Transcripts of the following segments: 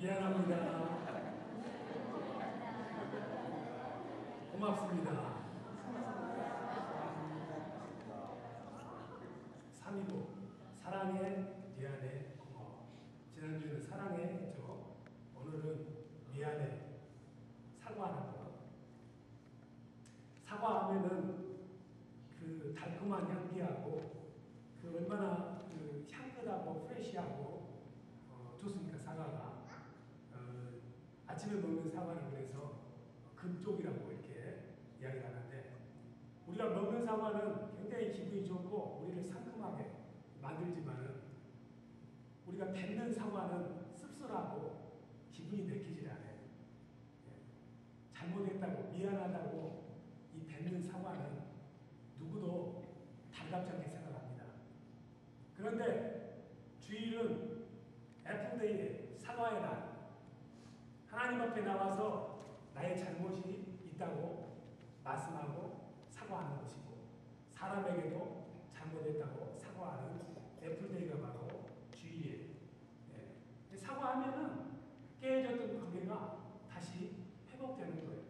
미안합니다. 고맙습니다. 3.15 사랑해, 미안해, 고마워. 지난주에는 사랑해 했죠. 오늘은 미안해, 사과하는 거. 사과하면은 그 달콤한 향기하고 그 얼마나 그 향긋하고 프레시하고 좋습니까, 사과가. 아침에 먹는 사과는 그래서 금쪽이라고 이렇게 이야기를 하는데, 우리가 먹는 사과는 굉장히 기분이 좋고 우리를 상큼하게 만들지만은 우리가 뱉는 사과는 씁쓸하고 기분이 내키질 않아요. 잘못했다고 미안하다고 이 뱉는 사과는 누구도 달갑지 않게 생각합니다. 그런데 주일은 애플데이에 사과의 날, 하나님 앞에 나와서 나의 잘못이 있다고 말씀하고 사과하는 것이고, 사람에게도 잘못했다고 사과하는 애플데이가 바로 주일이에요. 사과하면은 깨져던 관계가 다시 회복되는 거예요.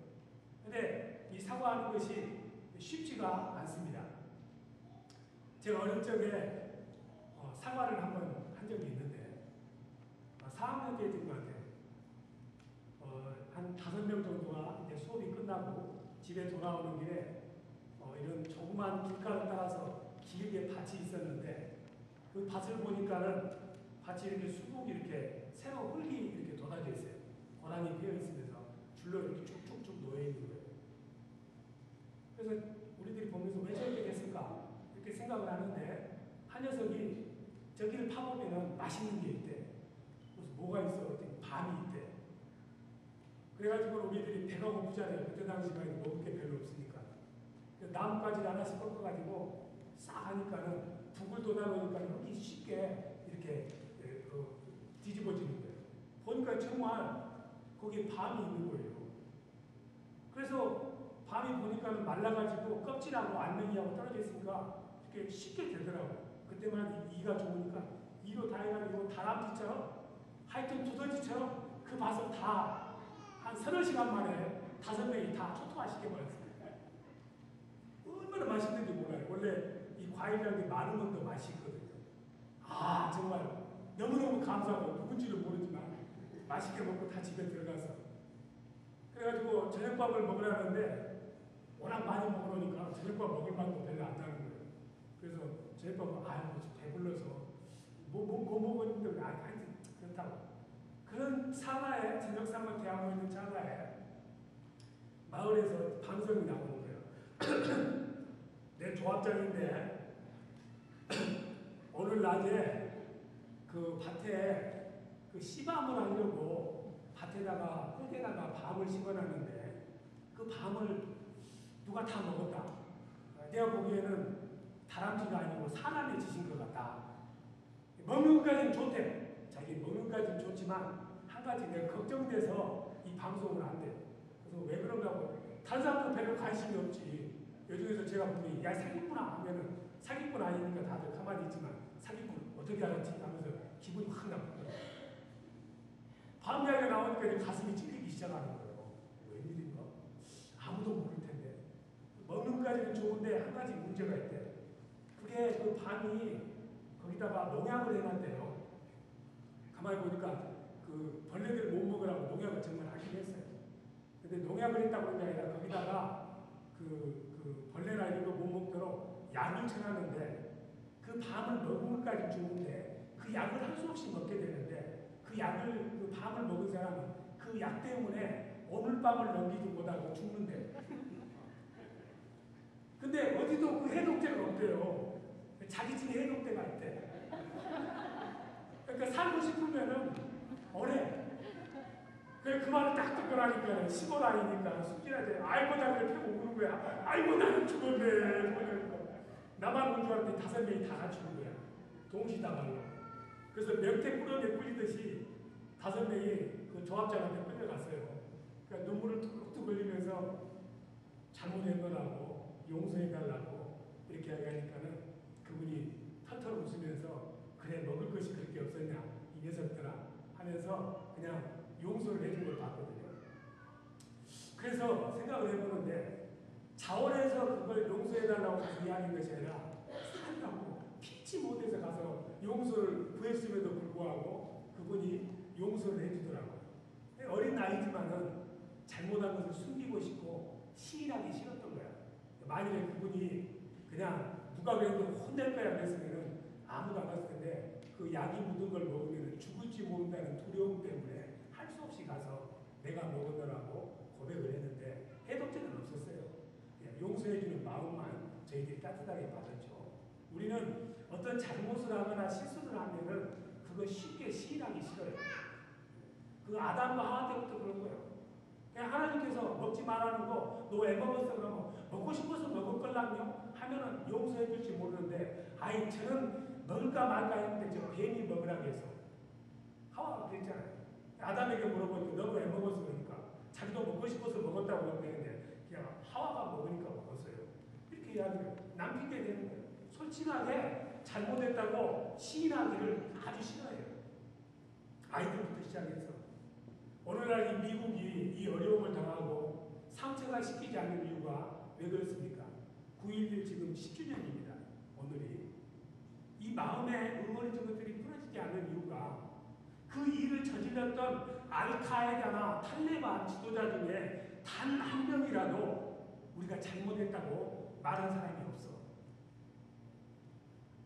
근데 이 사과하는 것이 쉽지가 않습니다. 제가 어릴 적에 사과를 한번 한 적이 있는데, 4학년 때였던 것 같아요. 한 5명 정도가 이제 수업이 끝나고 집에 돌아오는 길에 이런 조그만 길가를 따라서 길게 밭이 있었는데, 그 밭을 보니까는 밭이 이렇게 수국이 이렇게 새로 흙이 이렇게 돋아져 있어요. 고랑이 피어 있으면서 줄로 이렇게 쭉쭉쭉 놓여 있는 거예요. 그래서 우리들이 보면서 왜 저렇게 됐을까 이렇게 생각을 하는데, 한 녀석이 저기를 파보면은 맛있는 게 있대. 그래서 뭐가 있어? 그랬더니 밤이 있대. 그래가지고 우리들이 배가 고프잖아요. 그때 당시만 먹을 게 별로 없으니까. 나뭇가지 하나씩 꺾어가지고 싹 하니까는 북을 돋아놓으니까 흙이 쉽게 이렇게 뒤집어지는 거예요. 보니까 정말 거기에 밤이 있는 거예요. 그래서 밤이 보니까는 말라가지고 껍질하고 알맹이하고 떨어져 있으니까 이렇게 쉽게 되더라고요. 그때만 이가 좋으니까 이로 다 해가지고 다람쥐처럼 하여튼 두더지처럼 그 밭을 다 한 3-4시간 만에 5명이 다 초토화시켜버렸어요. 얼마나 맛있는지 몰라요. 원래 이 과일이라는 게 많으면 더 맛있거든요. 아, 정말 너무너무 감사하고 누군지는 모르지만 맛있게 먹고 다 집에 들어가서. 그래가지고 저녁밥을 먹으라는데 워낙 많이 먹으니까 저녁밥 먹을 맛도 별로 안 나는 거예요. 그래서 저녁밥은 배불러서 뭐 먹었는데 하여튼 그렇다고. 그런 찰나에, 저녁 상을 대하고 있는 찰나에 마을에서 방송이 나오는 거예요. 내 조합장인데 오늘 낮에 그 밭에 그 씨밤을 하려고 밭에다가 흙에다가 밤을 심어놨는데 그 밤을 누가 다 먹었다. 내가 보기에는 다람쥐가 아니고 사람의 짓인 것 같다. 먹는 것까지는 좋대. 자기 먹는 것까지는 좋지만 한 가지 내가 걱정돼서 이 방송을 안 돼. 그래서 왜 그런가고, 다른 사람도 별로 관심이 없지. 요즘에서 제가 보니 야 사기꾼아 하면은 사기꾼 아니니까 다들 가만히 있지만 사기꾼 어떻게 알았지 하면서 기분이 확 나쁘더라고요. 밤 이야기가 나오니까 이제 가슴이 찔리기 시작하는 거예요. 웬일인가? 아무도 모를 텐데. 먹는 것까지는 좋은데 한 가지 문제가 있대. 그게 그 밤이 거기다가 농약을 해놨대요. 가만히 보니까 그 벌레들 못 먹으라고 농약을 정말 하긴 했어요. 근데 농약을 했다고 하는 게 아니라 거기다가 그 벌레나 이런 거 못 먹도록 약을 쳐놨는데, 그 밤을 먹은 것까지 좋은데 그 약을 할 수 없이 먹게 되는데, 그 밤을 먹은 사람은 그 약 때문에 오늘 밤을 넘기지 못하고 죽는데. 근데 어디도 그 해독제가 없대요. 자기 집에 해독제가 있대. 그러니까 살고 싶으면은 오래. 그 말을 딱 듣고 나니까 시골 아이니까 숙진한테 아이고 나를 펴고 우는 거야. 아이고 나는 죽었네. 나만 온 줄 알았더니 5명이 다 같이 온 거야. 동시다발로. 그래서 명태 꾸러미에 꿀리듯이 5명이 그 조합장한테 끌려갔어요. 그러니까 눈물을 뚝뚝 흘리면서 잘못한 거라고 용서해달라고 이렇게 하니까는 그분이 털털 웃으면서 그래 먹을 것이 그렇게 없었냐 이 녀석들아 하면서 그냥 용서를 해준 걸 봤거든요. 그래서 생각을 해보는데 자원해서 그걸 용서해달라고 이야기한 것이 아니라 살라고 피치 못해서 가서 용서를 구했음에도 불구하고 그분이 용서를 해주더라고요. 어린 나이지만은 잘못한 것을 숨기고 싶고 시인하기 싫었던 거야. 만일에 그분이 그냥 누가 그래도 혼낼 거야 그랬으면은 아무도 안 갔을 텐데 그 약이 묻은 걸 먹으면 죽을지 모른다는 두려움 때문에 할 수 없이 가서 내가 먹었더라고 고백을 했는데 해독제는 없었어요. 용서해주는 마음만 저희들이 따뜻하게 받았죠. 우리는 어떤 잘못을 하거나 실수를 하면은 그거 쉽게 시인하기 싫어요. 그 아담과 하와 때부터 그런 거예요. 그냥 하나님께서 먹지 말라는 거 너 왜 먹었어? 그러면 먹고 싶어서 먹을 걸랑요? 하면은 용서해 줄지 모르는데 아이 저는 먹을까 말까 했는데 저 괜히 먹으라고 해서 하와가 그랬잖아요. 아담에게 물어보니까 너 왜 먹었어? 그러니까 자기도 먹고 싶어서 먹었다고 했는데 그냥 하와가 먹으니까 먹었어요. 이렇게 이야기를 남 핑계 대는 거예요. 솔직하게 잘못했다고 시인하기를 아주 싫어해요. 아이들부터 시작해서 오늘날 이 미국이 이 어려움을 당하고 상처가 씻기지 않는 이유가 왜 그렇습니까? 9.11 지금 10주년입니다. 오늘이. 이 마음에 응어리진 것들이 풀어지지 않는 이유가 그 일을 저질렀던 알카에다나 탈레반 지도자 중에 단 한 명이라도 우리가 잘못했다고 말한 사람이 없어.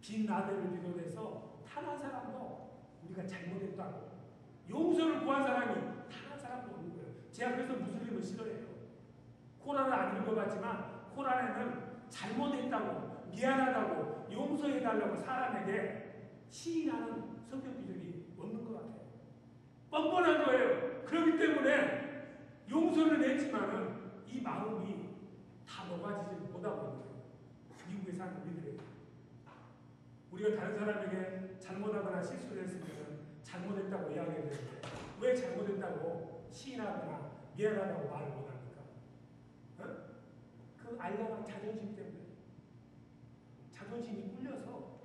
빈 라덴을 비롯해서 단 한 사람도 우리가 잘못했다고 용서를 구한 사람이 단 한 사람도 없는 거예요. 제가 그래서 무슬림을 싫어해요. 코란을 안 읽어봤지만 코란에는 잘못했다고 미안하다고 용서해달라고 사람에게 시인하는 성경 구절이 없는 것 같아요. 뻔뻔한 거예요. 그렇기 때문에 용서를 했지만은 이 마음이 다 녹아지지 못하고 있는 거예요. 미국에 사는 우리들에게. 우리가 다른 사람에게 잘못하거나 실수를 했으면 잘못했다고 이야기해야 되는데 왜 잘못했다고 시인하거나 미안하다고 말을 못합니까? 어? 그 알량한 자존심 때문에 자존심이 꿀려서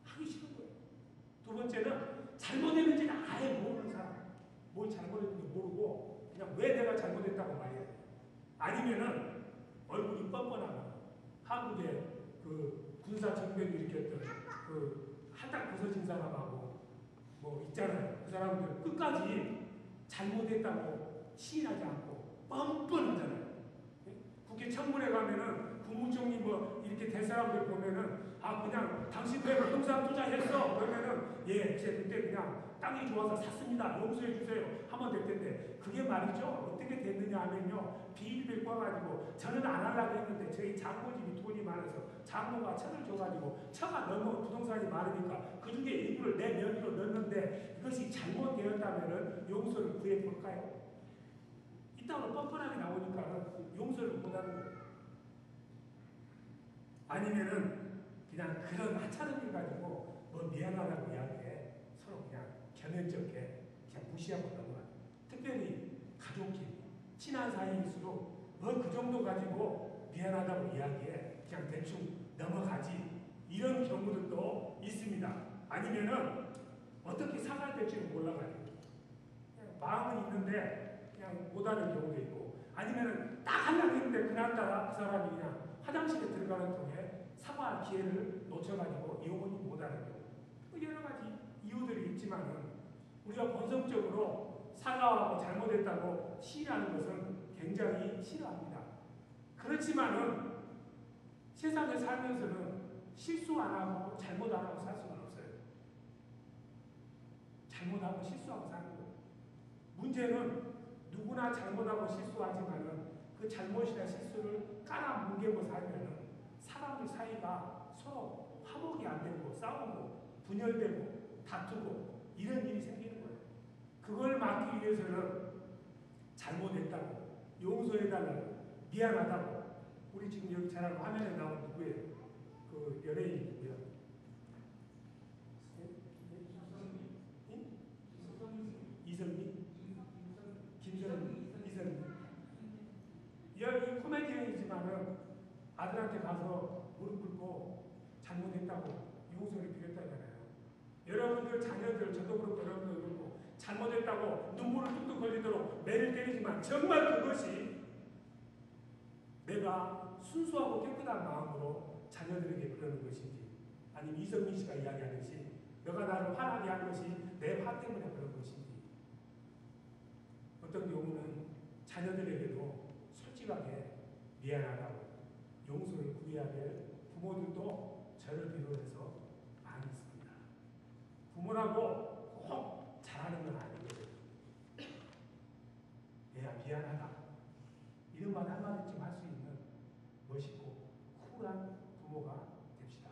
하기 싫은 거예요. 두 번째는 잘못했는지는 아예 모르는 사람. 뭘 잘못했는지 모르고 그냥 왜 내가 잘못했다고 말해야 돼. 아니면은 얼굴이 뻔뻔하고 한국의 그 군사 정변을 일으켰던 그 한딱 부서진 사람하고 뭐 있잖아요. 그 사람들 끝까지 잘못했다고 시인하지 않고 뻔뻔하잖아요. 국회 청문회 가면은 국무총리 뭐 이렇게 된 사람들 보면은 아 그냥 당신 왜 부동산 투자했어? 그러면은 예, 제가 그때 그냥 땅이 좋아서 샀습니다. 용서해 주세요. 하면 될 텐데 그게 말이죠. 어떻게 됐느냐 하면요. 비일비일 꽈가지고 저는 안 하려고 했는데 저희 장모집이 돈이 많아서 장모가 천을 줘가지고 천가 넘어 부동산이 많으니까 그 중에 일부를 내 명의로 넣었는데 이것이 잘못되었다면은 용서를 구해볼까요? 이따가 뻔뻔하게 나오니까 용서를 못하는 거예요. 아니면은 그냥 그런 하찮은 일 가지고 뭐 미안하다고 이야기해 서로 그냥 겸연쩍게 그냥 무시하고 넘어가요. 특별히 가족끼리 친한 사이일수록 뭐 그 정도 가지고 미안하다고 이야기해 그냥 대충 넘어가지 이런 경우들도 있습니다. 아니면은 어떻게 사과해야 될지를 몰라가지고 그냥 마음은 있는데 그냥 못하는 경우도 있고 아니면은 딱 하려고 했는데 그날따라 그 사람이 그냥 화장실에 들어가는 통에 사과할 기회를 놓쳐가지고 영원히 못하는 경우 여러 가지 이유들이 있지만은 우리가 본성적으로 사과하고 잘못했다고 시인하는 것은 굉장히 싫어합니다. 그렇지만은 세상에 살면서는 실수 안 하고 잘못 안 하고 살 수는 없어요. 잘못하고 실수하고 사는 거예요. 문제는 누구나 잘못하고 실수하지만은 그 잘못이나 실수를 깔아뭉개고 살면은 사람들 사이가 서로 화목이 안 되고 싸우고 분열되고 다투고 이런 일이 생기는 거예요. 그걸 막기 위해서는 잘못했다고 용서해달라고 미안하다고 우리 지금 여기 잘 알고 화면에 나온 누구예요? 그 연예인 누구야? 이선미? 김선미? 이선미? 이 코미디언이지만은 아들한테 가서 무릎 꿇고 잘못했다고 용서를 빌었다잖아요. 여러분들 자녀들 저도 그렇고 여러분도 그렇고 잘못했다고 눈물을 뚝뚝 흘리도록 매를 때리지만 정말 그것이 내가 순수하고 깨끗한 마음으로 자녀들에게 그러는 것인지, 아니면 이성민 씨가 이야기하듯이 너가 나를 화나게 한 것이 내 화 때문에 그런 것인지, 어떤 경우는 자녀들에게도 솔직하게 미안하다고 용서를 구해야 될 부모들도 저를 비롯해서 많이 있습니다. 부모라고 꼭 잘하는 건 아니거든요. 얘야 미안하다 이런 말 한마디쯤 할 수 있는 멋있고 쿨한 부모가 됩시다.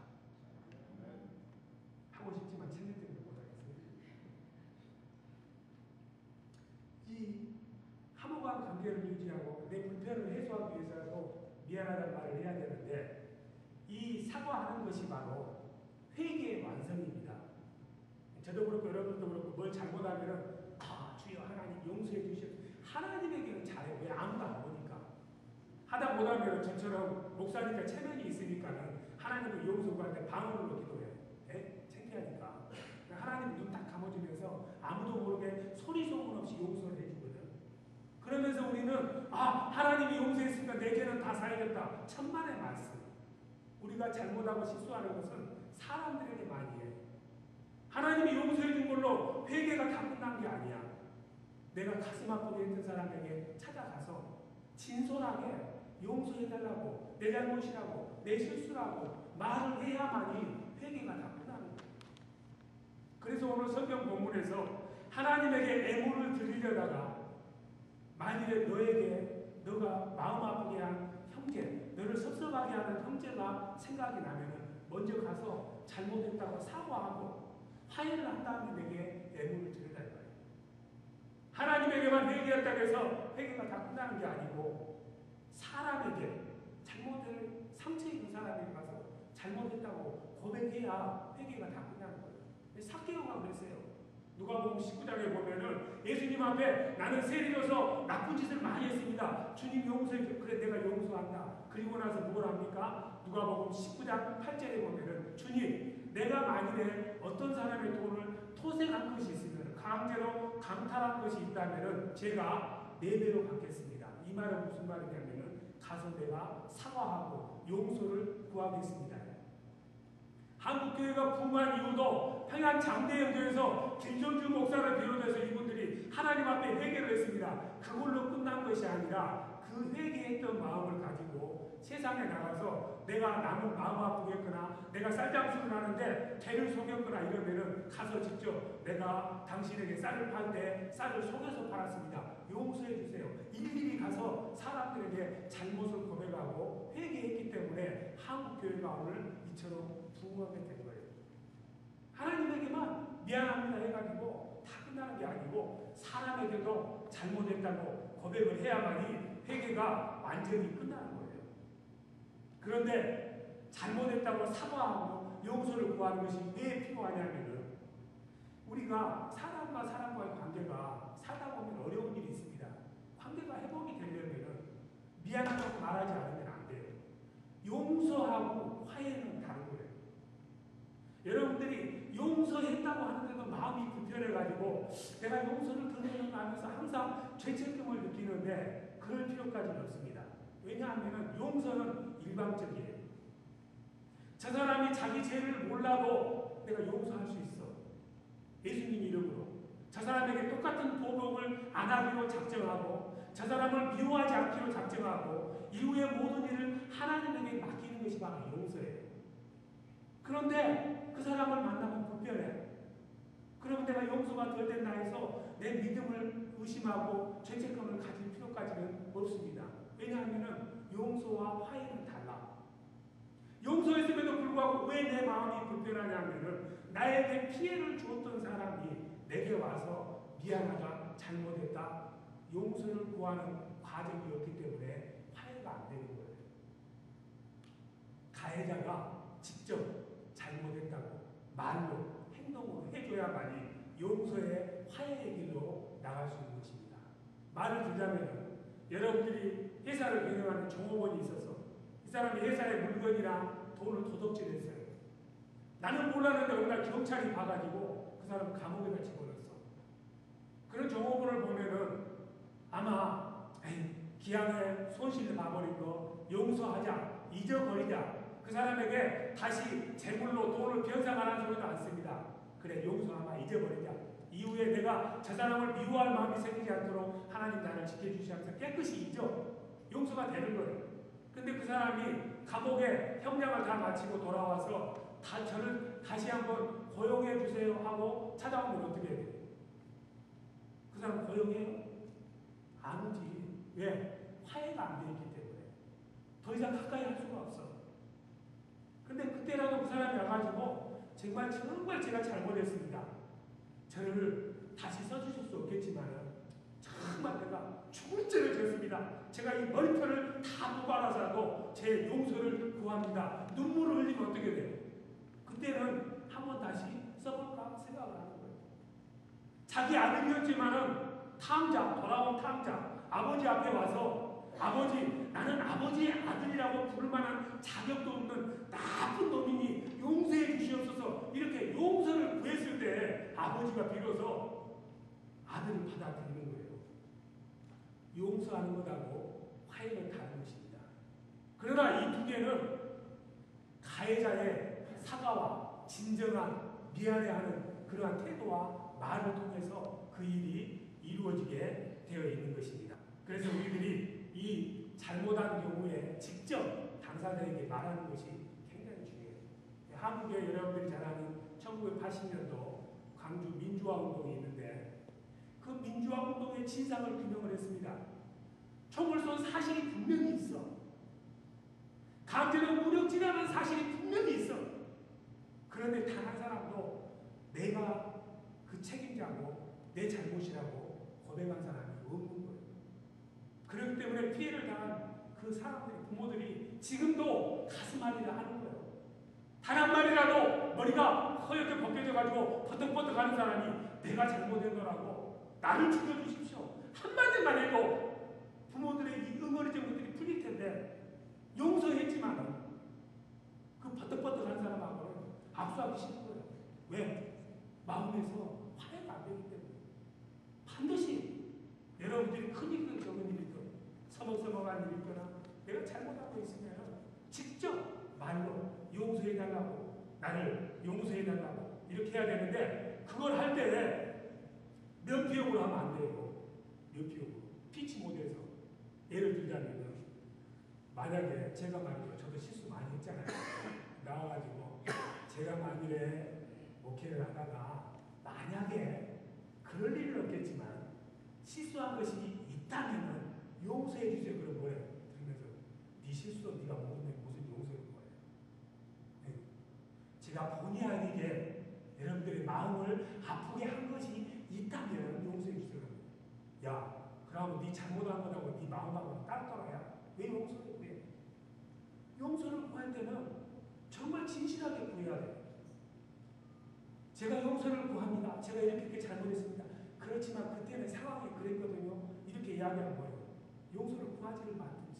하고 싶지만 체면 때문에 못하겠어요. 이 함호간 관계를 유지하고 내 불편을 해소하기 위해서라도 미안하다는 말을 해야 되는데, 이 사과하는 것이 바로 회개의 완성입니다. 저도 그렇고 여러분도 그렇고 뭘 잘못하면 주여 하나님 용서해 주시오. 하나님에게는 잘해. 왜? 아무도 안 보니까. 하다 못하면 저처럼 목사니까 체면이 있으니까는 하나님을 용서 구할 때 방언으로 기도해. 네? 창피하니까. 하나님 눈 딱 감아주면서 아무도 모르게 소리 소문 없이 용서를 해주거든. 그러면서 우리는 하나님이 용서했으니까 내 죄는 다 사야겠다. 천만의 말씀. 우리가 잘못하고 실수하는 것은 사람들에게 많이 해. 하나님이 용서해 준 걸로 회개가 다 끝난 게 아니야. 내가 가슴 아프게 했던 사람에게 찾아가서 진솔하게 용서해달라고, 내 잘못이라고, 내 실수라고 말을 해야만이 회개가 다 끝나는 거예요. 그래서 오늘 성경 본문에서 하나님에게 애물을 드리려다가 만일에 너가 마음 아프게 한 형제, 너를 섭섭하게 하는 형제가 생각이 나면 먼저 가서 잘못했다고 사과하고 화해를 한 다음에 내게 애물을 드리라 이 말이에요. 하나님에게만 회개했다고 해서 회개가 다 끝나는 게 아니고 사람에게, 잘못을 상처 입은 사람에게 가서 잘못했다고 고백해야 회개가 다 끝나는 거예요. 삭개오가 그랬어요. 누가복음 19장에 보면은 예수님 앞에 나는 세리로서 나쁜 짓을 많이 했습니다. 주님 용서해 줘. 그래 내가 용서한다. 그리고 나서 뭘 합니까? 누가복음 19장 8절에 보면은 주님 내가 만일에 어떤 사람의 돈을 토색한 것이 있으면 강제로 강탈한 것이 있다면은 제가 4배로 갚겠습니다. 이 말은 무슨 말이냐면은 가서 내가 사과하고 용서를 구하겠습니다. 한국교회가 붕괴한 이유도 평양 장대영교에서 김정주 목사를 비롯해서 이분들이 하나님 앞에 회개를 했습니다. 그걸로 끝난 것이 아니라 그 회개했던 마음을 가지고 세상에 나가서 내가 남을 마음 아프게 했거나 내가 쌀장수를 하는데 개를 속였거나 이러면은 가서 직접 내가 당신에게 쌀을 팔 때 쌀을 속여서 팔았습니다. 용서해 주세요. 일일이 가서 사람들에게 잘못을 고백하고 회개했기 때문에 한국교회가 오늘 이처럼 부흥하게 된 거예요. 하나님에게만 미안합니다 해가지고 다 끝나는 게 아니고 사람에게도 잘못했다고 고백을 해야만이 회개가 완전히 끝나는 거예요. 그런데 잘못했다고 사과하고 용서를 구하는 것이 왜 필요하냐면은 우리가 사람과 사람과의 관계가 살다 보면 어려운 일이 있습니다. 관계가 회복이 되려면은 미안하다고 말하지 않으면 안 돼요. 용서하고 화해는 다른 거예요. 여러분들이 용서했다고 하는데도 마음이 불편해가지고 내가 용서를 드리려고 하면서 항상 죄책감을 느끼는데 그럴 필요까지는 없습니다. 왜냐하면 용서는 일방적이에요. 저 사람이 자기 죄를 몰라도 내가 용서할 수 있어. 예수님 이름으로. 저 사람에게 똑같은 보복을 안 하기로 작정하고 저 사람을 미워하지 않기로 작정하고 이후의 모든 일을 하나님에게 맡기는 것이 바로 용서예요. 그런데 그 사람을 만나면 불편해. 그러면 내가 용서가 덜 된다 해서 내 믿음을 의심하고 죄책감을 가질 필요까지는 없습니다. 왜냐하면 용서와 화해는 달라. 용서했음에도 불구하고 왜 내 마음이 불편하냐면은 나에게 피해를 주었던 사람이 내게 와서 미안하다, 잘못했다, 용서를 구하는 과정이었기 때문에 화해가 안 되는 거예요. 가해자가 직접 잘못했다고 말로, 행동으로 해줘야만이 용서의 화해의 길로 나갈 수 있는 것입니다. 말을 들자면 여러분들이 회사를 경영하는 종업원이 있어서 이 사람이 회사의 물건이나 돈을 도둑질했어요. 나는 몰랐는데 어느 날 경찰이 봐가지고 그 사람을 감옥에다 집어넣었어. 그런 종업원을 보면은 아마 기왕에 손실 봐버린 거 용서하자, 잊어버리자. 그 사람에게 다시 재물로 돈을 변상하라는 소리도 안 씁니다. 그래, 용서하마, 잊어버리자. 이후에 내가 저 사람을 미워할 마음이 생기지 않도록 하나님 나를 지켜주시면서 깨끗이 잊어. 용서가 되는 거예요. 근데 그 사람이 감옥에 형량을 다 마치고 돌아와서 저를 다시 한번 고용해 주세요 하고 찾아오면 어떻게 해야 돼요? 그 사람 고용해요? 안 오지. 왜? 화해가 안 돼 있기 때문에. 더 이상 가까이 할 수가 없어. 근데 그때라도 그 사람이 와가지고 정말 제가 잘못했습니다. 저를 다시 써주실 수 없겠지만 정말 내가 죽을 죄를 지었습니다. 제가 이 머리털을 다 뽑아라서라도 제 용서를 구합니다. 눈물을 흘리면 어떻게 돼요? 그때는 한번 다시 써볼까 생각을 하는 거예요. 자기 아들이었지만은 돌아온 탕자, 아버지 앞에 와서 아버지, 나는 아버지의 아들이라고 부를 만한 자격도 없는 나쁜 놈이니 용서해 주시옵소서 이렇게 용서를 구했을 때 아버지가 비로소 아들을 받아들이는 거예요. 용서하는 것하고 화해는 다른 것입니다. 그러나 이 두 개는 가해자의 사과와 진정한 미안해하는 그러한 태도와 말을 통해서 그 일이 이루어지게 되어 있는 것입니다. 그래서 우리들이 이 잘못한 경우에 직접 당사자에게 말하는 것이 굉장히 중요해요. 한국에 여러분들이 잘 아는 1980년도 광주 민주화 운동이 있는데 그 민주화 운동의 진상을 규명을 했습니다. 총을 쏜 사실이 분명히 있어. 강제로 무력질하는 사실이 분명히 있어. 그런데 단 한 사람도 내가 그 책임자고 내 잘못이라고 고백한 사람이 없는 거예요. 그렇기 때문에 피해를 당한 그 사람들이, 부모들이 지금도 가슴 앓이라 하는 거예요. 단 한 마디라도 머리가 허옇게 벗겨져가지고 버떡버떡 하는 사람이 내가 잘못한 거라고 나를 죽여주십시오. 한마디만 해도 부모들의 이 응어리진 것들이 풀릴 텐데 용서했지만 그 버떡버떡 하는 사람하고는 압수하기 싫은 거예요. 왜? 마음에서 화해가 안 되기 때문에. 반드시 여러분들이 큰 일이든 적은 일이든 서먹서먹한 일이거나 내가 잘못하고 있으면 직접 말로 용서해달라고, 나를 용서해달라고 이렇게 해야 되는데 그걸 할 때 면피용으로 하면 안 돼요. 면피용으로. 피치 못해서. 예를 들자면 만약에 제가 말이죠. 저도 실수 많이 했잖아요. 나와가지고 제가 만일에 목회를 하다가 만약에 그럴 일은 없겠지만 실수한 것이 있다면 용서해 주세요. 그럼 뭐예요? 들으면서 네 실수도 네가 모르면 무슨 용서인 거예요. 네. 제가 본의 아니게 여러분들의 마음을 아프게 한 것이 있다면 용서해 주세요. 야, 그러면 네 잘못한 거라고 네 마음하고는 따로따로야. 왜 용서를 구해? 용서를 구할 때는 정말 진실하게 구해야 돼요. 제가 용서를 구합니다. 제가 이렇게 잘못했습니다. 그렇지만 그때는 상황이 그랬거든요. 이렇게 이야기하는 거예요. 용서를 구하지를 말든지.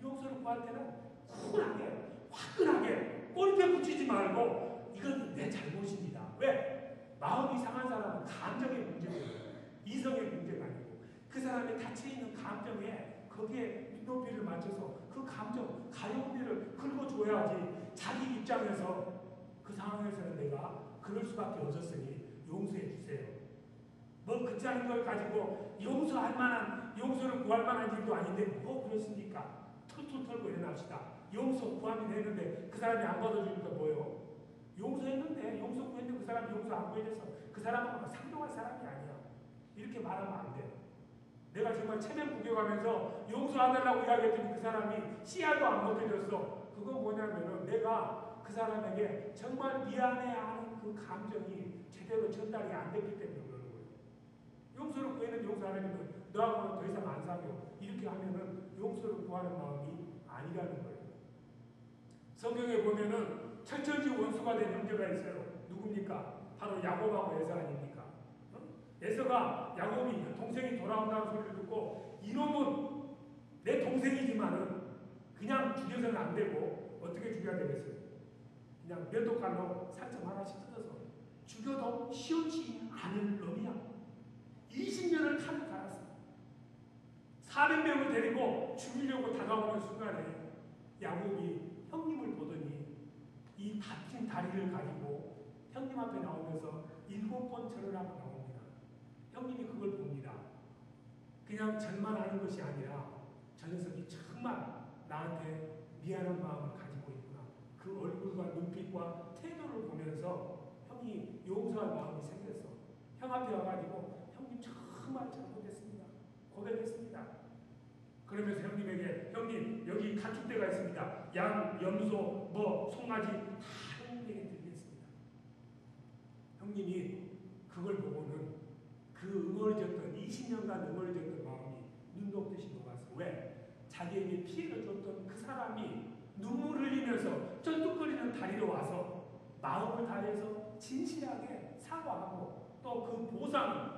용서를 구할 때는 쿨하게, 화끈하게 꼬리뼈 붙이지 말고 이건 내 잘못입니다. 왜? 마음이 상한 사람은 감정의 문제거든요. 이성의 문제가 아니고 그 사람의 닫혀있는 감정에 거기에 눈높이를 맞춰서 그 감정, 가용비를 긁어줘야지 자기 입장에서 그 상황에서는 내가 그럴 수밖에 없었으니 용서해 주세요. 뭐 그짜린 걸 가지고 용서할 만한, 용서를 구할 만한 일도 아닌데 뭐 그렇습니까? 툴툴 털고 일어납시다. 용서 구하면 되는데 그 사람이 안 받아주니까 뭐요? 용서했는데, 용서 구했는데 그 사람이 용서 안 구해줘서 그 사람하고 상종할 사람이 아니야. 이렇게 말하면 안 돼. 내가 정말 체면 구겨가면서 용서하달라고 이야기했더니 그 사람이 씨알도 안 먹혀졌어. 그건 뭐냐면은 내가 그 사람에게 정말 미안해하는 그 감정이 제대로 전달이 안 됐기 때문에 그러는 거예요. 용서를 구했는데 용서 안 해주면 너하고는 더 이상 안 사겨. 이렇게 하면은 용서를 구하는 마음이 아니라는 거예요. 성경에 보면은 철천지 원수가 된 형제가 있어요. 누굽니까? 바로 야곱하고 에서 아닙니까? 에서가 야곱이 동생이 돌아온다는 소리를 듣고 이놈은 내 동생이지만은 그냥 죽여서는 안 되고 어떻게 죽여야 되겠어요? 그냥 면도칼로 살점 하나씩 뜯어서 죽여도 시원치 않을 놈이야. 20년을 칼을 갈았어. 400명을 데리고 죽이려고 다가오는 순간에 야곱이 형님을 보더니 이 다친 다리를 가지고 형님 앞에 나오면서 7번 절을 하고 나옵니다. 형님이 그걸 봅니다. 그냥 절만 하는 것이 아니라 저 녀석이 정말 나한테 미안한 마음을 가지고 있구나. 그 얼굴과 눈빛과 태도를 보면서 형이 용서할 마음이 생겼어. 형 앞에 와가지고 형님 정말 잘못했습니다. 고백했습니다. 그러면서 형님에게 형님 여기 가축대가 있습니다. 양, 염소, 송아지 다 형님에게 드리겠습니다. 형님이 그걸 보고는 그 응어리졌던 20년간 응어리졌던 마음이 눈독듯이 녹았어. 왜? 자기에게 피해를 줬던 그 사람이 눈물을 흘리면서 쩔뚝거리는 다리로 와서 마음을 다해서 진실하게 사과하고 또 그 보상을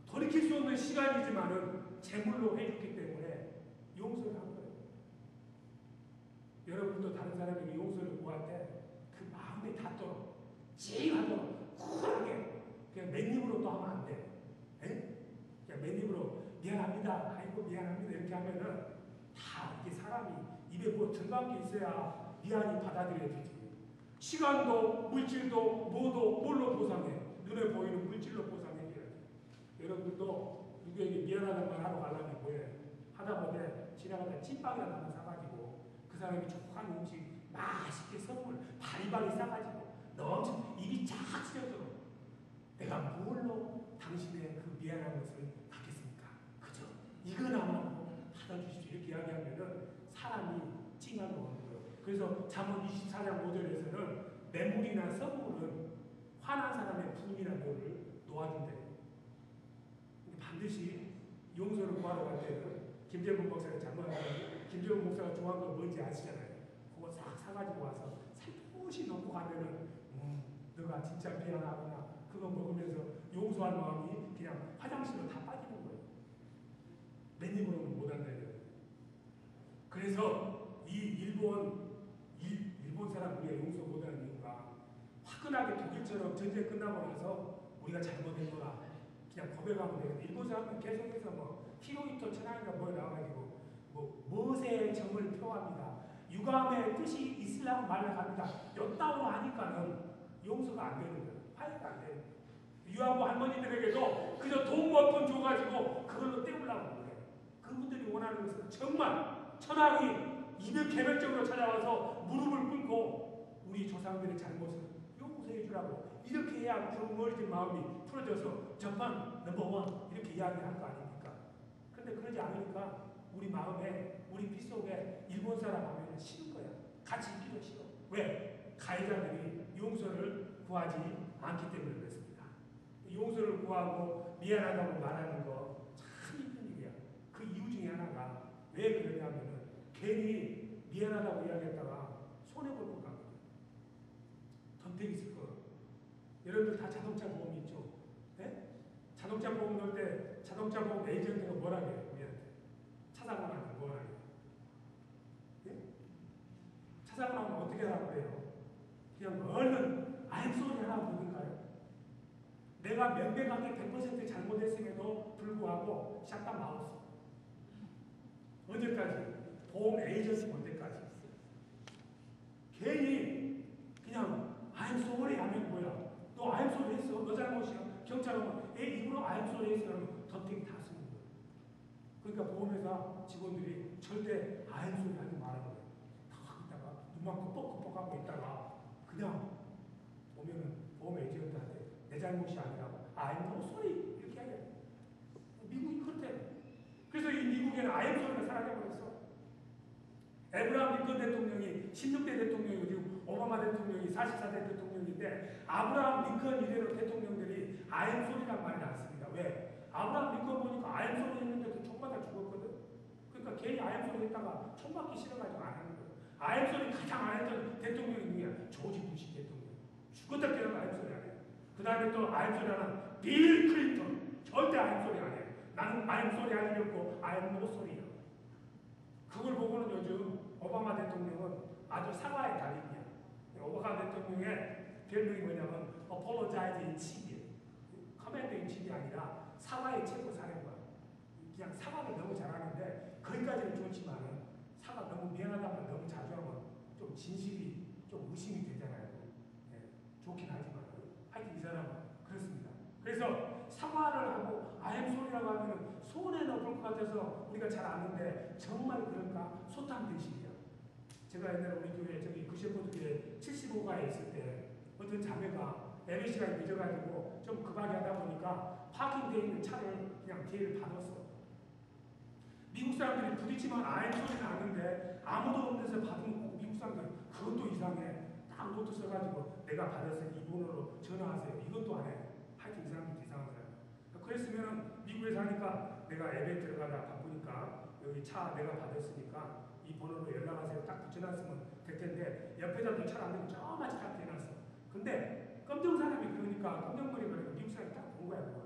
돌이킬 수 없는 시간이지만은 제물로 해줬기 때문에 용서를 한 거예요. 여러분도 다른 사람에게 용서를 구할 때 그 마음에 닿도록 찡하도록 쿨하게 그냥 맨입으로 또 하면 안 돼. 에? 그냥 맨입으로 미안합니다. 아이고 미안합니다. 이렇게 하면은 다 이게 사람이 입에 뭐 들어간 게 있어야 미안이 받아들여지지. 시간도 물질도 뭐도 뭘로 보상해? 눈에 보이는 물질로 보상해줘야지. 여러분들도 누구에게 미안하다는 말 하러 가려면 뭐해? 하다못해 지나가다 찐빵이나 하나 사가지고 그 사람이 좋아하는 음식 맛있게 선물 바리바리 싸가지고 넘쳐 입이 쫙 찢어도록 내가 뭘로 당신의 그 미안한 것을 받겠습니까? 그죠? 이거나마 받아주십시오. 이렇게 이야기하면은 사람이 찡하게 오는 거예요. 그래서 잠언 24장 5절에서는 맹물이나 썩물은 화난 사람의 분이나 묘를 놓아준대요. 반드시 용서를 구하러 갈 때는 김재범 목사가 장모하고 김재범 목사가 좋아하는 거 뭔지 아시잖아요. 그거 싹 사가지고 와서 살포시 놓고 가면은 너가 진짜 미안하구나. 그거 먹으면서 용서할 마음이 그냥 화장실로 다 빠지는 거예요. 맨입으로는 못한다요. 그래서 이 일본 사람 우리가 용서 못하는 이유가 화끈하게 독일처럼 전쟁 끝나고 나서 우리가 잘못한 거라 그냥 고백하면 되는데 일본 사람은 계속해서 뭐 히로히토 천황인가 뭐에 나와가지고 무엇의 정을 표합니다. 유감의 뜻이 있으려고 말을 합니다. 요따오로 하니까는 용서가 안 되는 거예요. 화해가 안 되는 거예요. 유아부 할머니들에게도 그저 돈 몇 푼 줘가지고 그걸로 때우려고 그래요. 그분들이 원하는 것은 정말 천황이 이별 개별적으로 찾아와서 무릎을 꿇고 우리 조상들의 잘못을 용서해 주라고 이렇게 해야 그 멀어진 마음이 풀어져서 전반 넘버원 이렇게 이야기할 거 아닙니까? 그런데 그러지 않으니까 우리 마음에 우리 피 속에 일본 사람 하면 싫은 거야. 같이 있기도 싫어. 왜? 가해자들이 용서를 구하지 않기 때문에 그렇습니다. 용서를 구하고 미안하다고 말하는 거 참 힘든 일이야. 그 이유 중에 하나가 왜 그러냐면은 괜히 미안하다고 이야기했다가 손해볼 것 같거든. 덤택이 있을 거예요. 여러분들 다 자동차 보험 있죠? 네? 자동차 보험 넣을 때 자동차 보험 에이전트가 뭐라 해요? 우리한테. 차 사고 나면 뭐라 해요? 네? 차 사고 나면 어떻게 하라고 그래요? 그냥 얼른 I'm sorry 하라고 그러니까요. 내가 명백하게 100% 잘못했음에도 불구하고 샷다 마우스. 언제까지? 보험 에이전트 볼 때까지. 괜히 그냥 I'm sorry 하면 뭐야? 너 I'm sorry 했어? 너 잘못이야? 경찰 오면 입으로 I'm sorry 했어? 그러면 덤탱이 다 쓰는 거야. 그러니까 보험회사 직원들이 절대 I'm sorry 하지 말라고 그래. 딱 있다가 눈만 끄뻑끄뻑하고 있다가 그냥 보면은 보험 에이전트한테 내 잘못이 아니라고 I'm no sorry 이렇게 하게 돼. 미국이 그렇대. 그래서 이 미국에는 I'm sorry가 사라져버렸어. 에브라함 링컨 대통령이 16대 대통령이고 지금 오바마 대통령이 44대 대통령인데 아브라함 링컨 이래로 대통령들이 I'm sorry란 말이 나왔습니다. 왜? 아브라함 링컨 보니까 I'm sorry 했는데 그 총 맞아 죽었거든. 그러니까 괜히 I'm sorry 했다가 총 맞기 싫어가지고 안 하는 거예요. I'm sorry 가장 안 했던 대통령이 누구야? 조지 부시 대통령. 죽었다 깨어나도 I'm sorry 안 해. 그 다음에 또 I'm sorry 하나 빌 클린턴. 절대 I'm sorry 안 해. 나는 I'm sorry 아니었고 I'm no sorry야. 그걸 보고는 요즘 오바마 대통령은 아주 사과의 달인이야. 오바마 대통령의 별명이 뭐냐면 apologize in chief이에요. 커맨드 인 chief이 아니라 사과의 최고 사례가 그냥 사과를 너무 잘하는데 거기까지는 좋지만은 사과 너무 미안하다고 너무 자주 하면 좀 진실이 좀 의심이 되잖아요. 예, 좋긴 하지만 하여튼 이 사람은 그렇습니다. 그래서 사과를 하고 아엠솔이라고 하면 손에 넣을 것 같아서 우리가 잘 아는데 정말 그럴까? 소탕 대신이야. 제가 옛날에 우리 교회 저기 그셰퍼드 교회 75가에 있을 때 어떤 자매가 예배 시간이 늦어가지고 좀 급하게 하다 보니까 파킹되어 있는 차를 그냥 기회를 받았어. 미국 사람들이 부딪히면 아예 소리는 아는데 아무도 없는 데서 받으면 미국 사람들은 그것도 이상해. 딱 노트 써가지고 내가 받았으니 이 번호로 전화하세요. 이것도 안 해. 하여튼 이 사람들도 이상한 사람. 그랬으면 미국에 사니까 내가 예배 들어가다 바쁘니까 여기 차 내가 받았으니까 이 번호로 연락하세요. 딱 붙여놨으면 될 텐데 옆에다도 잘 안 되면 저마치 딱 대놨어. 근데 검정 사람이 그러니까 검정머리 그러니까 미국 사람이 딱 본 거야 그걸.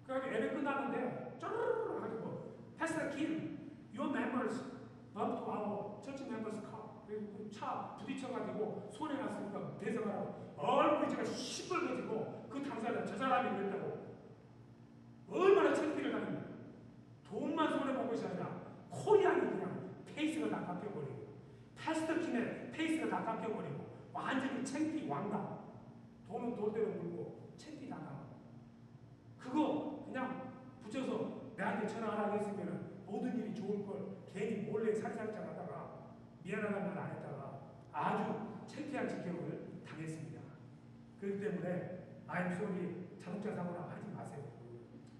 그래가지고 예배 끝나는데 쪼르르 가지고 Pastor Kim, your members bump to our church members car. 그리고 차 부딪혀가지고 손에 났으니까 대성하라고 얼굴이 제가 시뻘개지고 그 당사자 저 사람이 그랬다고 얼마나 창피를 당했냐. 돈만 손해본 것이 아니라 코리안이 그냥 페이스가 다 깎여버리고 패스터 킴의 페이스가 다 깎여버리고 완전히 창피 왕다. 돈은 돈대로 물고 창피 당하고 그거 그냥 붙여서 내한테 전화하라고 했으면 모든 일이 좋을 걸 괜히 몰래 살살짝 하다가 미안하다는 말 안 했다가 아주 창피한 직격을 당했습니다. 그렇기 때문에 I'm sorry 자동차 사고라고 하지 마세요.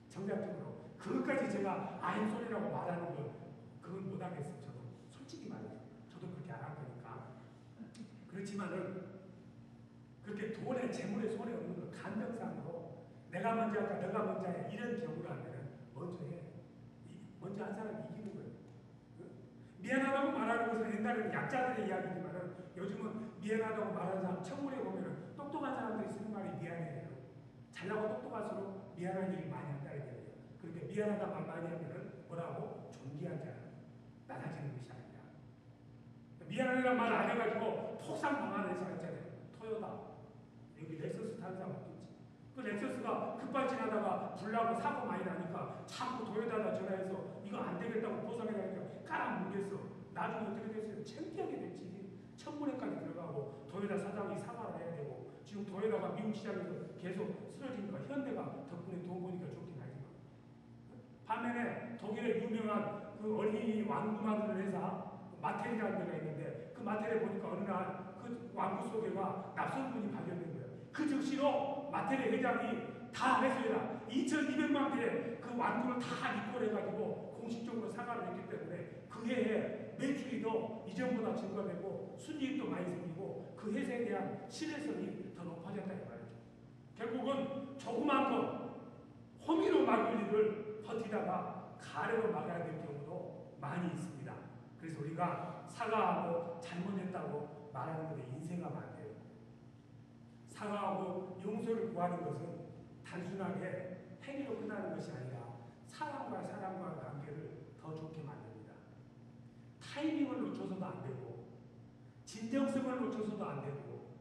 정략적으로 그것까지 제가 I'm sorry라고 말하는 건 그건 못하겠어요. 저도 솔직히 말해요. 저도 그렇게 안 할 거니까. 그렇지만은 그렇게 돈에 재물에 손에 없는 거 감정상으로 내가 먼저 할까 너가 먼저 해 이런 경우를 하면 먼저 해. 먼저 한 사람이 이기는 거예요. 미안하다고 말하는 것은 옛날에는 약자들의 이야기지만은 요즘은 미안하다고 말하는 사람 청문회 보면은 똑똑한 사람들이 쓰는 말이 미안해요. 잘나고 똑똑할수록 미안한 일을 많이 한다는 얘기예요. 그렇게 미안하다 말 많이 하면은 뭐라고? 존귀하지 않아. 낮아지는 것이 아니라. 미안하다는 말 안 해가지고 폭삭 망하는 회사 있잖아요. 토요타. 여기 렉서스 타는 사람 없겠지. 그 렉서스가 급발 지나다가 불나고 사고 많이 나니까 자꾸 토요타다 전화해서 이거 안 되겠다고 보상해가니까 깔아뭉갰어. 나중에 어떻게 됐어요? 창피하게 됐지. 청문회까지 들어가고 토요타 사장이 사과를 해야 되고 지금 토요타가 미국 시장에서 계속 쓰러지니까 현대가 덕분에 돈 버니까 좋긴 하지만 반면에 독일의 유명한 그 어린이 왕구 만드는 회사 마텔이라는 데가 있는데 그 마텔에 보니까 어느 날 그 왕구 속에가 납성분이 발견된 거예요. 그 즉시로 마텔의 회장이 다 회수해라. 2,200만 개의 그 왕구를 다 리콜해가지고 공식적으로 사과를 했기 때문에 그 해에 매출이 더 이전보다 증가되고 순이익도 많이 생기고 그 회사에 대한 신뢰성이 더 높아졌다 이 말이죠. 결국은 조그만 거 호미로 막을 일을 버티다가 가래로 막아야 될 경우도 많이 있습니다. 그래서 우리가 사과하고 잘못했다고 말하는 것에 인색하면 안 돼요. 사과하고 용서를 구하는 것은 단순하게 행위로 끝나는 것이 아니라 사람과 사람과의 관계를 더 좋게 만듭니다. 타이밍을 놓쳐서도 안 되고 진정성을 놓쳐서도 안 되고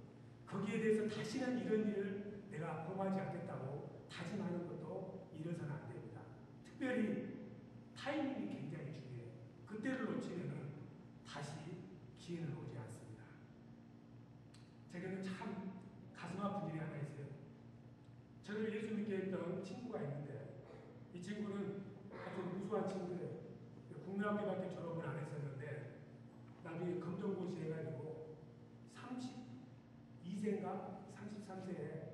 거기에 대해서 다시는 이런 일을 내가 범하지 않겠다고 다짐하는 것도 이래서는 안 됩니다. 특별히 타이밍이 굉장히 중요해요. 그때를 놓치면 다시 기회는 오지 않습니다. 제게는 참 가슴 아픈 일이 하나 있어요. 저를 예수 믿게 했던 친구가 있는데 이 친구는 아주 무수한 친구예요. 국민학교밖에 졸업을 안 했었는데 나중에 검정고시 해가지고 32세인가 33세에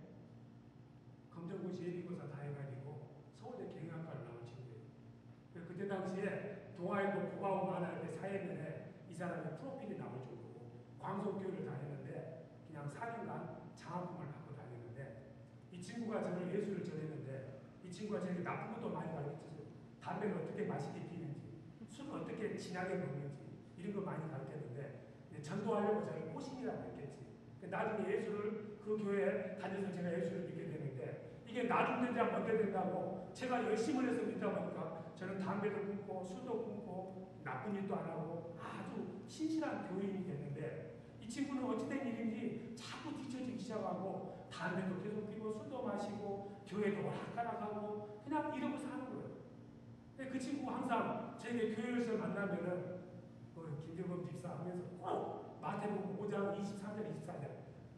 검정고시 예비고사 다 해가지고 서울대 경영학과를 나온 친구예요. 그때 당시에 동아일보 고바우 만화의 사회면에 이 사람의 프로필이 나올 정도고 광속교육을 다녔는데 그냥 4년간 장학금을 받고 다녔는데 이 친구가 저를 예수를 전했는데 이 친구가 저에게 나쁜 것도 많이 가르쳐줬어요. 담배를 어떻게 맛있게 피는지 술을 어떻게 진하게 먹는지 이런 거 많이 가르쳤는데 전도하려고 저를 꼬심이라고 했겠지. 나중에 예수를 그 교회에 다녀서 제가 예수를 믿게 되는데 이게 나중 된자 먼저 된다고 제가 열심을 해서 믿다 보니까 저는 담배도 끊고 술도 끊고 나쁜 일도 안 하고 아주 신실한 교인이 됐는데 이 친구는 어찌된 일인지 자꾸 뒤처지기 시작하고 담배도 계속 피고 술도 술도 마시고 교회도 오락가락하고 그냥 이러고 사는 거예요. 그 친구가 항상 저에게 교회에서 만나면은 김정범 집사 하면서 꼭 마태복음 5장 23절 24절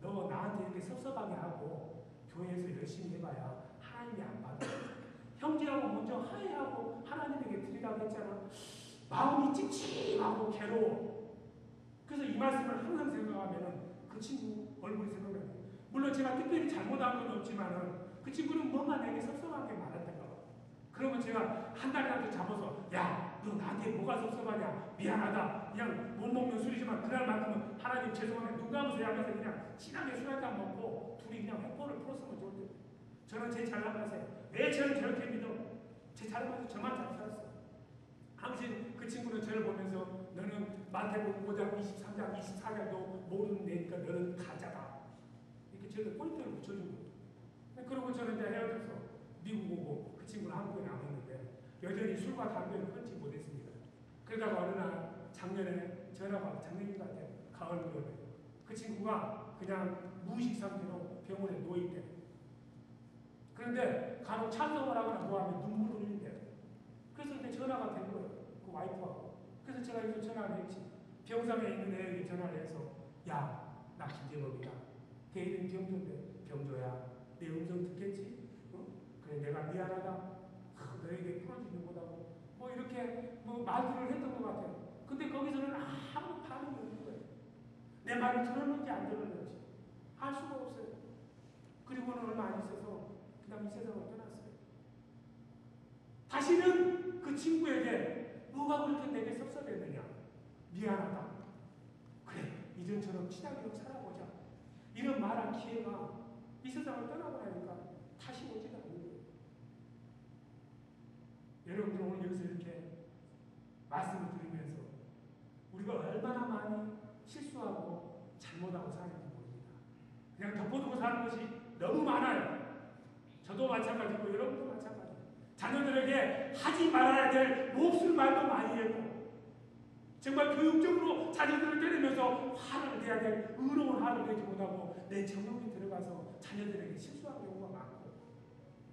너 나한테 이렇게 섭섭하게 하고 교회에서 열심히 해봐야 하나님이 안 받아. 형제하고 먼저 화해하고 하나님에게 드리라고 했잖아. 마음이 찝찝하고 괴로워. 그래서 이 말씀을 항상 생각하면은 그 친구 얼굴이 생각나요. 물론 제가 특별히 잘못한 건 없지만은 그 친구는 뭔가 내게 섭섭하게 말했던가 봐. 그러면 제가 한 달이라도 잡아서 야, 너 나한테 뭐가 섭섭하냐? 미안하다. 그냥 못 먹는 술이지만 그날만큼은 하나님 죄송하네. 눈 감으세요 하면서 그냥 친하게 술 한잔 먹고 둘이 그냥 회포를 풀었으면 좋을 텐데. 저는 제 잘난 맛에 왜 저를 저렇게 믿어? 제 잘난 맛에 저만 잘 살았어. 당신 그 친구는 저를 보면서 너는 마태복음 5장 23장 24절도 모르는 애니까 너는 가짜다. 이렇게 저를 포인트를 붙여준 거예요. 그리고 저는 이제 헤어져서 미국 오고 그 친구는 한국에 남았는데 여전히 술과 담배를 끊지 못했습니다. 그러다가 어느 날 작년에 전화가 와서 작년인 것 같아요. 가을 무렵에 그 친구가 그냥 무의식 상태로 병원에 누워있대. 그런데 간혹 찬송을 하거나 뭐하면 눈물을 흘린대요. 그래서 이제 전화가 된 거예요. 그 와이프하고. 그래서 제가 여기서 전화를 했지. 병상에 있는 애에게 전화를 해서 야, 나 김재범이다. 걔 이름 병조인데 병조야. 내 음성 듣겠지? 어? 그래 내가 미안하다. 너에게 풀어주는 거다고. 뭐 이렇게 뭐 말들을 했던 것 같아요. 근데 거기서는 아무 반응이 없는 거예요. 내 말을 들었는지 안 들었는지 알 수가 없어요. 그리고는 얼마 안 있어서 그다음 이 세상을 떠났어요. 다시는 그 친구에게 뭐가 그렇게 내게 섭섭했느냐? 미안하다. 그래, 이전처럼 친하게 살아보자. 이런 말한 기회가 이 세상을 떠나고 나니까 다시 오지가 않는 거예요. 여러분들 오늘 여기서 이렇게 말씀을 드리면서 우리가 얼마나 많이 실수하고 잘못하고 사는지 모릅니다. 그냥 덮어두고 사는 것이 너무 많아요. 저도 마찬가지고 여러분도 마찬가지고 자녀들에게 하지 말아야 될 몹쓸 말도 많이 했고 정말 교육적으로 자녀들을 때리면서 화를 내야 될 의로운 화를 내지 못하고 내 정욕이 들어가서 자녀들에게 실수한 경우가 많고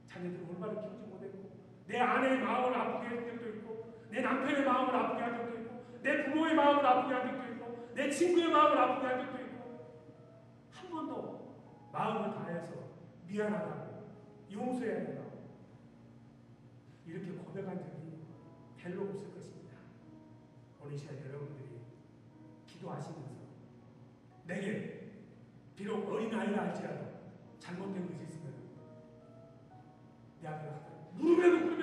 자녀들을 올바로 키우지 못했고 내 아내의 마음을 아프게 한 적도 있고 내 남편의 마음을 아프게 한 적도 있고 내 부모의 마음을 아프게 한 적도 있고 내 친구의 마음을 아프게 한 적도 있고 한 번도 마음을 다해서 미안하다고 용서해야 된다고 이렇게 고백한 적이 별로 없을 것입니다. 오늘 이 시간 여러분들이 기도하시면서 내게 비록 어린아이라 할지라도 잘못된 것이 있으면 내 앞에 무릎에 놓고